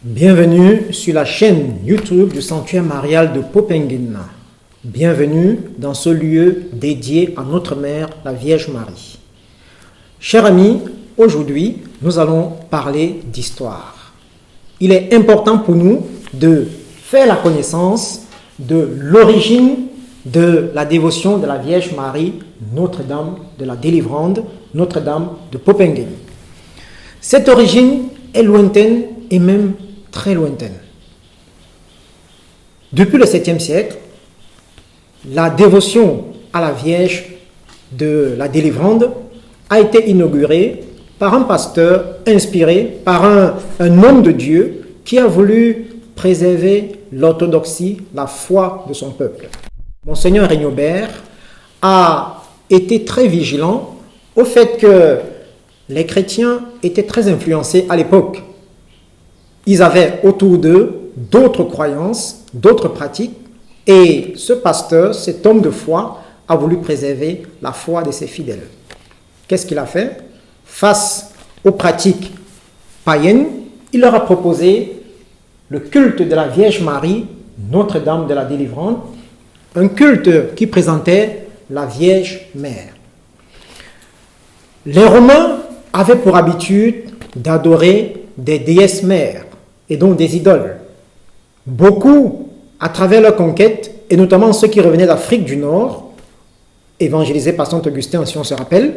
Bienvenue sur la chaîne YouTube du Sanctuaire marial de Popengin. Bienvenue dans ce lieu dédié à notre Mère, la Vierge Marie. Chers amis, aujourd'hui, nous allons parler d'histoire. Il est important pour nous de faire la connaissance de l'origine de la dévotion de la Vierge Marie, Notre-Dame de la Délivrande, Notre-Dame de Popengin. Cette origine est lointaine et même très lointaine. Depuis le 7e siècle, la dévotion à la Vierge de la Délivrande a été inaugurée par un pasteur inspiré par un homme de Dieu qui a voulu préserver l'orthodoxie, la foi de son peuple. Monseigneur Régnobert a été très vigilant au fait que les chrétiens étaient très influencés à l'époque. Ils avaient autour d'eux d'autres croyances, d'autres pratiques, et ce pasteur, cet homme de foi, a voulu préserver la foi de ses fidèles. Qu'est-ce qu'il a fait? Face aux pratiques païennes, il leur a proposé le culte de la Vierge Marie, Notre-Dame de la Délivrande, un culte qui présentait la Vierge Mère. Les Romains avaient pour habitude d'adorer des déesses mères, et donc des idoles. Beaucoup, à travers leur conquête, et notamment ceux qui revenaient d'Afrique du Nord, évangélisés par Saint Augustin, si on se rappelle,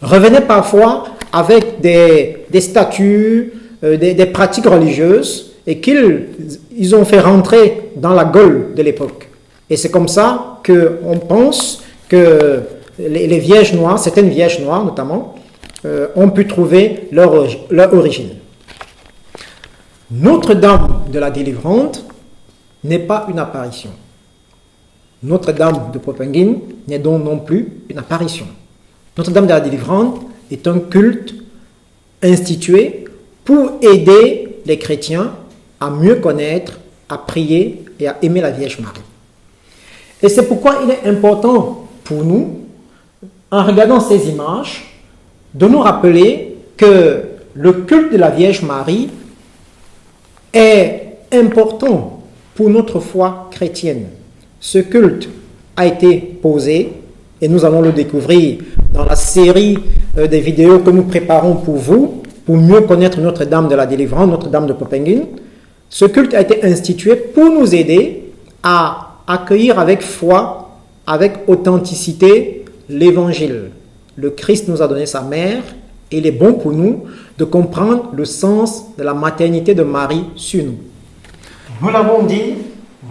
revenaient parfois avec des statues, des pratiques religieuses, et qu'ils ont fait rentrer dans la Gaule de l'époque. Et c'est comme ça qu'on pense que les vierges noires, certaines vierges noires notamment, ont pu trouver leur origine. Notre-Dame de la Délivrande n'est pas une apparition. Notre-Dame de Popengin n'est donc non plus une apparition. Notre-Dame de la Délivrande est un culte institué pour aider les chrétiens à mieux connaître, à prier et à aimer la Vierge Marie. Et c'est pourquoi il est important pour nous, en regardant ces images, de nous rappeler que le culte de la Vierge Marie est important pour notre foi chrétienne. Ce culte a été posé, et nous allons le découvrir dans la série des vidéos que nous préparons pour vous, pour mieux connaître Notre-Dame de la Délivrande, Notre-Dame de Popengin. Ce culte a été institué pour nous aider à accueillir avec foi, avec authenticité, l'Évangile. Le Christ nous a donné sa mère, et il est bon pour nous de comprendre le sens de la maternité de Marie sur nous. Nous l'avons dit,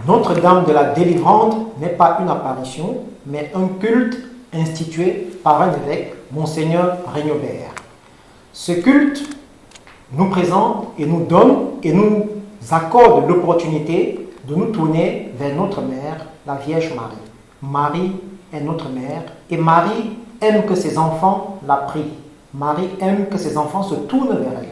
Notre-Dame de la Délivrande n'est pas une apparition, mais un culte institué par un évêque, Monseigneur Régnobert. Ce culte nous présente et nous donne et nous accorde l'opportunité de nous tourner vers notre mère, la Vierge Marie. Marie est notre mère et Marie aime que ses enfants la prient. Marie aime que ses enfants se tournent vers elle.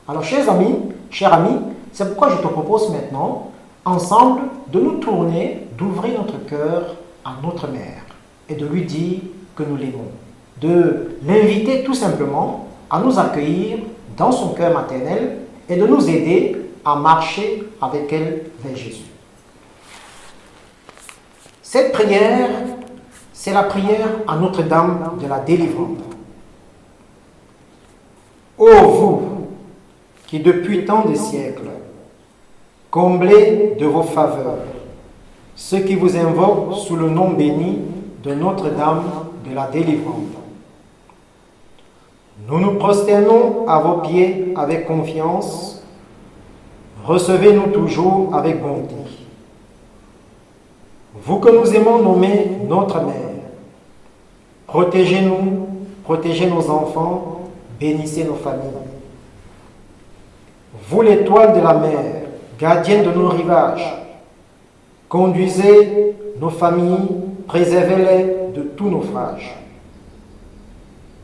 Alors, chers amis, c'est pourquoi je te propose maintenant, ensemble, de nous tourner, d'ouvrir notre cœur à notre mère et de lui dire que nous l'aimons. De l'inviter tout simplement à nous accueillir dans son cœur maternel et de nous aider à marcher avec elle vers Jésus. Cette prière, c'est la prière à Notre-Dame de la Délivrande. Ô vous, qui depuis tant de siècles, comblez de vos faveurs ceux qui vous invoquent sous le nom béni de Notre-Dame de la Délivrande. Nous nous prosternons à vos pieds avec confiance. Recevez-nous toujours avec bonté. Vous que nous aimons nommer notre mère, protégez-nous, protégez nos enfants, bénissez nos familles. Vous, l'étoile de la mer, gardienne de nos rivages, conduisez nos familles, préservez-les de tout naufrage.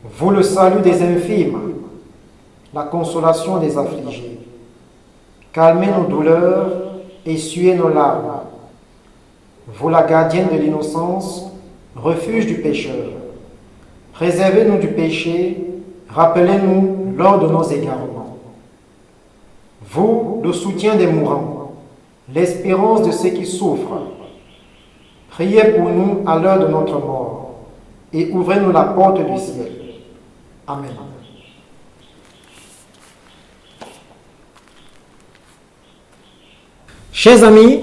Vous, le salut des infirmes, la consolation des affligés, calmez nos douleurs, essuyez nos larmes. Vous, la gardienne de l'innocence, refuge du pécheur, préservez-nous du péché, rappelez-nous lors de nos égarements. Vous, le soutien des mourants, l'espérance de ceux qui souffrent, priez pour nous à l'heure de notre mort et ouvrez-nous la porte du ciel. Amen. Chers amis,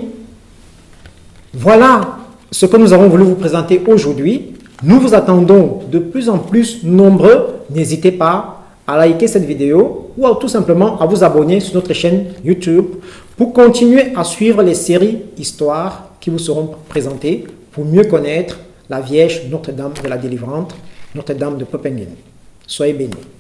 voilà ce que nous avons voulu vous présenter aujourd'hui. Nous vous attendons de plus en plus nombreux. N'hésitez pas à liker cette vidéo ou tout simplement à vous abonner sur notre chaîne YouTube pour continuer à suivre les séries histoires qui vous seront présentées pour mieux connaître la Vierge Notre-Dame de la Délivrance, Notre-Dame de Popenguen. Soyez bénis.